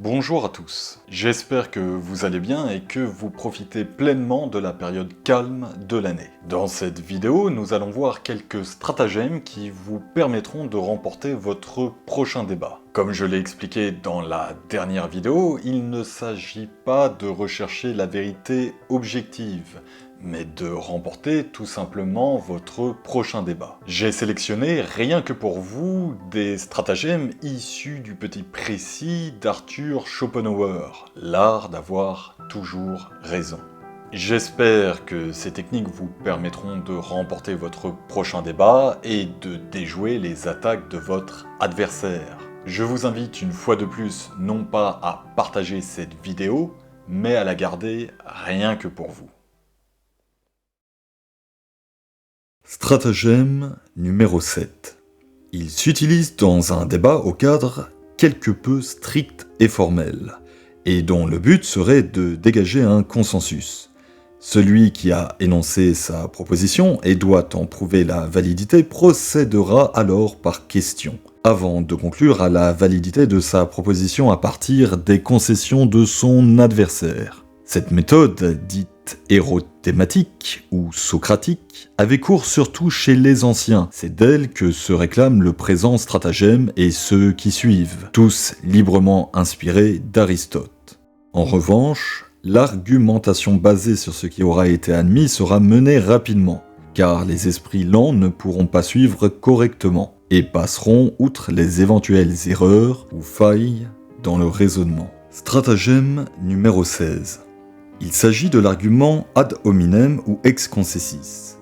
Bonjour à tous, j'espère que vous allez bien et que vous profitez pleinement de la période calme de l'année. Dans cette vidéo, nous allons voir quelques stratagèmes qui vous permettront de remporter votre prochain débat. Comme je l'ai expliqué dans la dernière vidéo, il ne s'agit pas de rechercher la vérité objective, mais de remporter tout simplement votre prochain débat. J'ai sélectionné, rien que pour vous, des stratagèmes issus du petit précis d'Arthur Schopenhauer, l'art d'avoir toujours raison. J'espère que ces techniques vous permettront de remporter votre prochain débat et de déjouer les attaques de votre adversaire. Je vous invite une fois de plus non pas à partager cette vidéo, mais à la garder rien que pour vous. Stratagème numéro 7. Il s'utilise dans un débat au cadre quelque peu strict et formel, et dont le but serait de dégager un consensus. Celui qui a énoncé sa proposition et doit en prouver la validité procédera alors par question, avant de conclure à la validité de sa proposition à partir des concessions de son adversaire. Cette méthode, dite érothématique ou socratique, avait cours surtout chez les anciens. C'est d'elle que se réclame le présent stratagème et ceux qui suivent, tous librement inspirés d'Aristote. En revanche, l'argumentation basée sur ce qui aura été admis sera menée rapidement, car les esprits lents ne pourront pas suivre correctement et passeront outre les éventuelles erreurs ou failles dans le raisonnement. Stratagème numéro 16. Il s'agit de l'argument ad hominem ou ex concessis.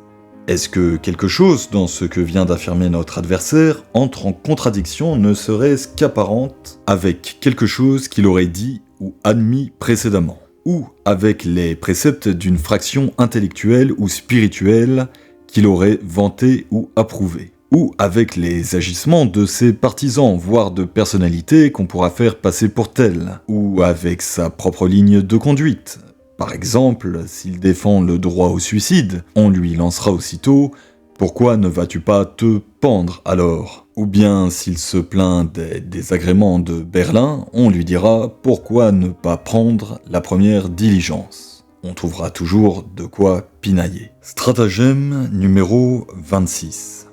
Est-ce que quelque chose dans ce que vient d'affirmer notre adversaire entre en contradiction ne serait-ce qu'apparente avec quelque chose qu'il aurait dit ou admis précédemment, ou avec les préceptes d'une fraction intellectuelle ou spirituelle qu'il aurait vanté ou approuvé, ou avec les agissements de ses partisans, voire de personnalités qu'on pourra faire passer pour telles, ou avec sa propre ligne de conduite. Par exemple, s'il défend le droit au suicide, on lui lancera aussitôt « Pourquoi ne vas-tu pas te pendre alors ?» Ou bien s'il se plaint des désagréments de Berlin, on lui dira « Pourquoi ne pas prendre la première diligence ?» On trouvera toujours de quoi pinailler. Stratagème numéro 26.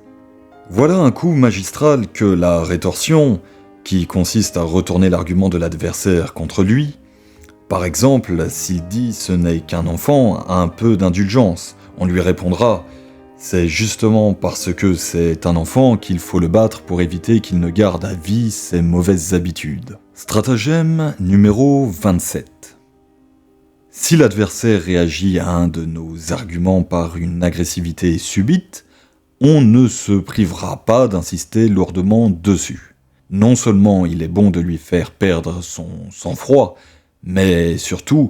Voilà un coup magistral que la rétorsion, qui consiste à retourner l'argument de l'adversaire contre lui. Par exemple, s'il dit « ce n'est qu'un enfant, un peu d'indulgence », on lui répondra « c'est justement parce que c'est un enfant qu'il faut le battre pour éviter qu'il ne garde à vie ses mauvaises habitudes ». Stratagème numéro 27. Si l'adversaire réagit à un de nos arguments par une agressivité subite, on ne se privera pas d'insister lourdement dessus. Non seulement il est bon de lui faire perdre son sang-froid, mais surtout,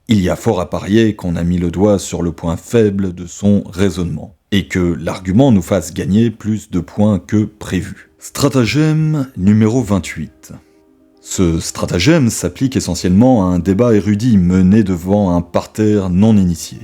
il y a fort à parier qu'on a mis le doigt sur le point faible de son raisonnement, et que l'argument nous fasse gagner plus de points que prévu. Stratagème numéro 28. Ce stratagème s'applique essentiellement à un débat érudit mené devant un parterre non initié.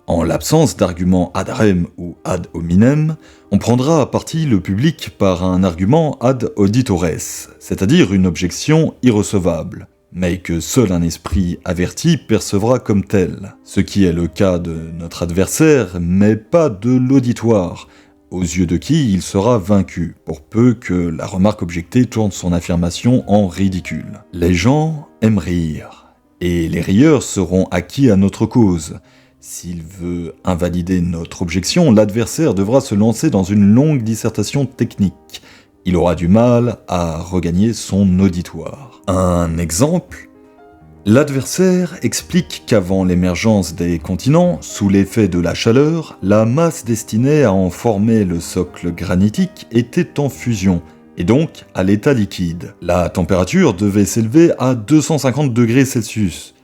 En l'absence d'arguments ad rem ou ad hominem, on prendra à partie le public par un argument ad auditores, c'est-à-dire une objection irrecevable, mais que seul un esprit averti percevra comme tel, ce qui est le cas de notre adversaire, mais pas de l'auditoire, aux yeux de qui il sera vaincu, pour peu que la remarque objectée tourne son affirmation en ridicule. Les gens aiment rire, et les rieurs seront acquis à notre cause. S'il veut invalider notre objection, l'adversaire devra se lancer dans une longue dissertation technique. Il aura du mal à regagner son auditoire. Un exemple, l'adversaire explique qu'avant l'émergence des continents, sous l'effet de la chaleur, la masse destinée à en former le socle granitique était en fusion, et donc à l'état liquide. La température devait s'élever à 250 degrés Celsius.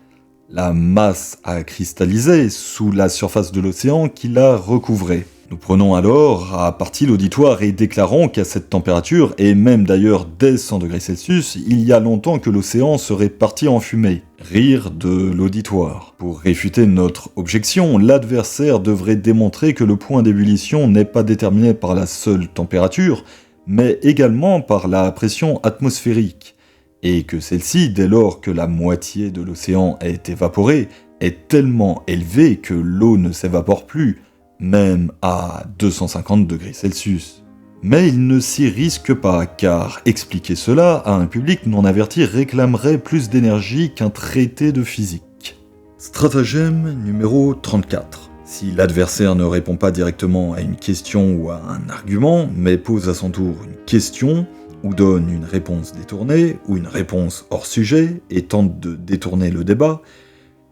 La masse a cristallisé sous la surface de l'océan qui la recouvrait. Nous prenons alors à partie l'auditoire et déclarons qu'à cette température, et même d'ailleurs dès 100 degrés Celsius, il y a longtemps que l'océan serait parti en fumée. Rire de l'auditoire. Pour réfuter notre objection, l'adversaire devrait démontrer que le point d'ébullition n'est pas déterminé par la seule température, mais également par la pression atmosphérique, et que celle-ci, dès lors que la moitié de l'océan est évaporée, est tellement élevée que l'eau ne s'évapore plus, même à 250 degrés Celsius. Mais il ne s'y risque pas, car expliquer cela à un public non averti réclamerait plus d'énergie qu'un traité de physique. Stratagème numéro 34. Si l'adversaire ne répond pas directement à une question ou à un argument, mais pose à son tour une question, ou donne une réponse détournée, ou une réponse hors sujet, et tente de détourner le débat,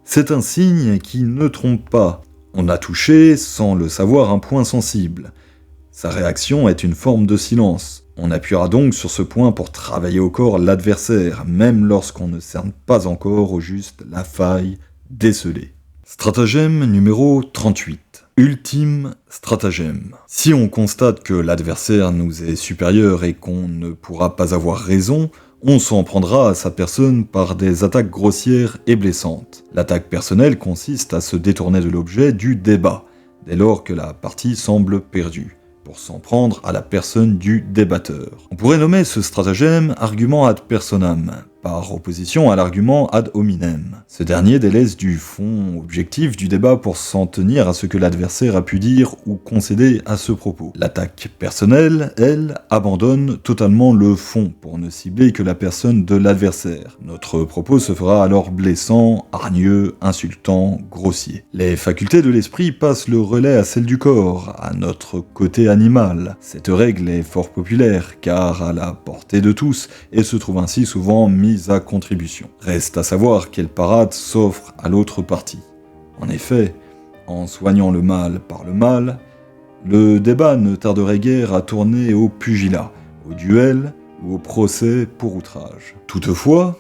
c'est un signe qui ne trompe pas. On a touché, sans le savoir, un point sensible. Sa réaction est une forme de silence. On appuiera donc sur ce point pour travailler au corps l'adversaire, même lorsqu'on ne cerne pas encore au juste la faille décelée. Stratagème numéro 38. Ultime stratagème. Si on constate que l'adversaire nous est supérieur et qu'on ne pourra pas avoir raison, on s'en prendra à sa personne par des attaques grossières et blessantes. L'attaque personnelle consiste à se détourner de l'objet du débat, dès lors que la partie semble perdue, pour s'en prendre à la personne du débatteur. On pourrait nommer ce stratagème argument ad personam, par opposition à l'argument ad hominem. Ce dernier délaisse du fond objectif du débat pour s'en tenir à ce que l'adversaire a pu dire ou concéder à ce propos. L'attaque personnelle, elle, abandonne totalement le fond pour ne cibler que la personne de l'adversaire. Notre propos se fera alors blessant, hargneux, insultant, grossier. Les facultés de l'esprit passent le relais à celles du corps, à notre côté animal. Cette règle est fort populaire, car à la portée de tous, et se trouve ainsi souvent mise à contribution. Reste à savoir quelle parade s'offre à l'autre partie. En effet, en soignant le mal par le mal, le débat ne tarderait guère à tourner au pugilat, au duel ou au procès pour outrage. Toutefois,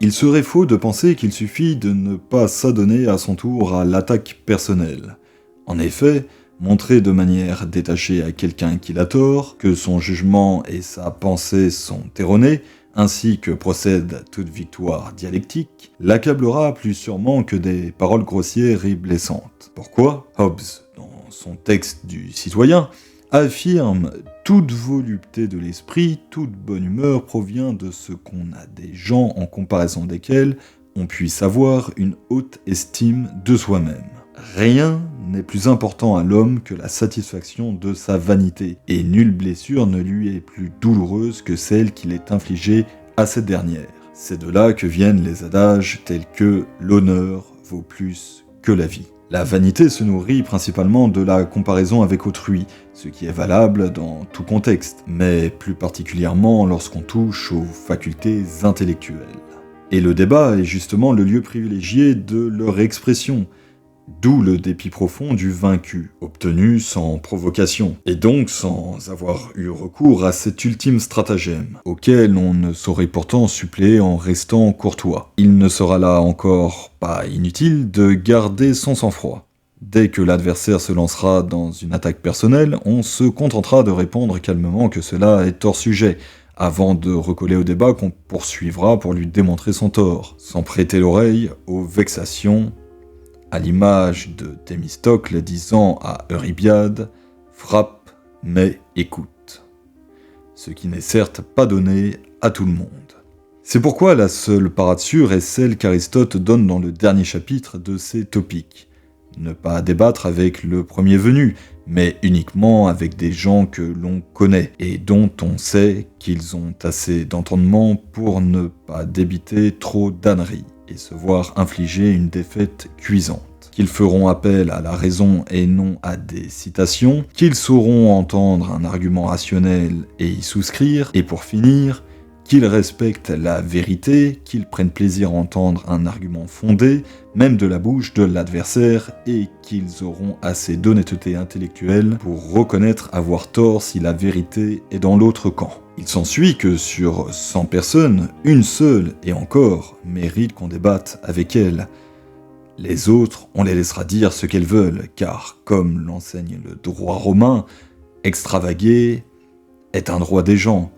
il serait faux de penser qu'il suffit de ne pas s'adonner à son tour à l'attaque personnelle. En effet, montrer de manière détachée à quelqu'un qu'il a tort, que son jugement et sa pensée sont erronés, ainsi que procède toute victoire dialectique, l'accablera plus sûrement que des paroles grossières et blessantes. Pourquoi Hobbes, dans son texte du Citoyen, affirme « Toute volupté de l'esprit, toute bonne humeur provient de ce qu'on a des gens en comparaison desquels on puisse avoir une haute estime de soi-même. Rien n'est plus important à l'homme que la satisfaction de sa vanité, et nulle blessure ne lui est plus douloureuse que celle qu'il est infligée à cette dernière. C'est de là que viennent les adages tels que « l'honneur vaut plus que la vie ». La vanité se nourrit principalement de la comparaison avec autrui, ce qui est valable dans tout contexte, mais plus particulièrement lorsqu'on touche aux facultés intellectuelles. Et le débat est justement le lieu privilégié de leur expression, d'où le dépit profond du vaincu, obtenu sans provocation, et donc sans avoir eu recours à cet ultime stratagème, auquel on ne saurait pourtant suppléer en restant courtois. Il ne sera là encore pas inutile de garder son sang-froid. Dès que l'adversaire se lancera dans une attaque personnelle, on se contentera de répondre calmement que cela est hors sujet, avant de recoller au débat qu'on poursuivra pour lui démontrer son tort, sans prêter l'oreille aux vexations, à l'image de Thémistocle disant à Eurybiade « Frappe, mais écoute », ce qui n'est certes pas donné à tout le monde. C'est pourquoi la seule parade sûre est celle qu'Aristote donne dans le dernier chapitre de ses Topiques. Ne pas débattre avec le premier venu, mais uniquement avec des gens que l'on connaît et dont on sait qu'ils ont assez d'entendement pour ne pas débiter trop d'âneries et se voir infliger une défaite cuisante, qu'ils feront appel à la raison et non à des citations, qu'ils sauront entendre un argument rationnel et y souscrire, et pour finir, qu'ils respectent la vérité, qu'ils prennent plaisir à entendre un argument fondé, même de la bouche de l'adversaire, et qu'ils auront assez d'honnêteté intellectuelle pour reconnaître avoir tort si la vérité est dans l'autre camp. Il s'ensuit que sur 100 personnes, une seule, et encore, mérite qu'on débatte avec elle. Les autres, on les laissera dire ce qu'elles veulent, car, comme l'enseigne le droit romain, extravaguer est un droit des gens.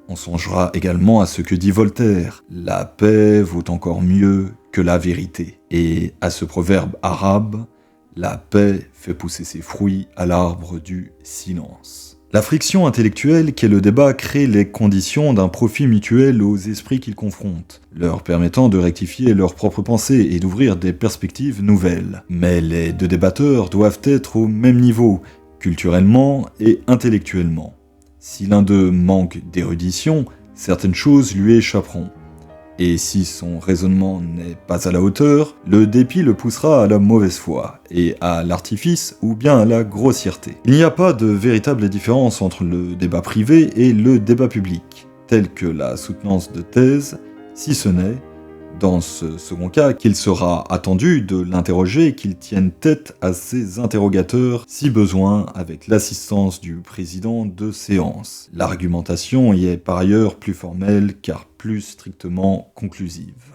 On songera également à ce que dit Voltaire, « La paix vaut encore mieux que la vérité », et à ce proverbe arabe, « La paix fait pousser ses fruits à l'arbre du silence ». La friction intellectuelle qu'est le débat crée les conditions d'un profit mutuel aux esprits qu'ils confrontent, leur permettant de rectifier leurs propres pensées et d'ouvrir des perspectives nouvelles. Mais les deux débatteurs doivent être au même niveau, culturellement et intellectuellement. Si l'un d'eux manque d'érudition, certaines choses lui échapperont. Et si son raisonnement n'est pas à la hauteur, le dépit le poussera à la mauvaise foi, et à l'artifice ou bien à la grossièreté. Il n'y a pas de véritable différence entre le débat privé et le débat public, tel que la soutenance de thèse, si ce n'est, dans ce second cas, qu'il sera attendu de l'interroger et qu'il tienne tête à ses interrogateurs, si besoin, avec l'assistance du président de séance. L'argumentation y est par ailleurs plus formelle car plus strictement conclusive.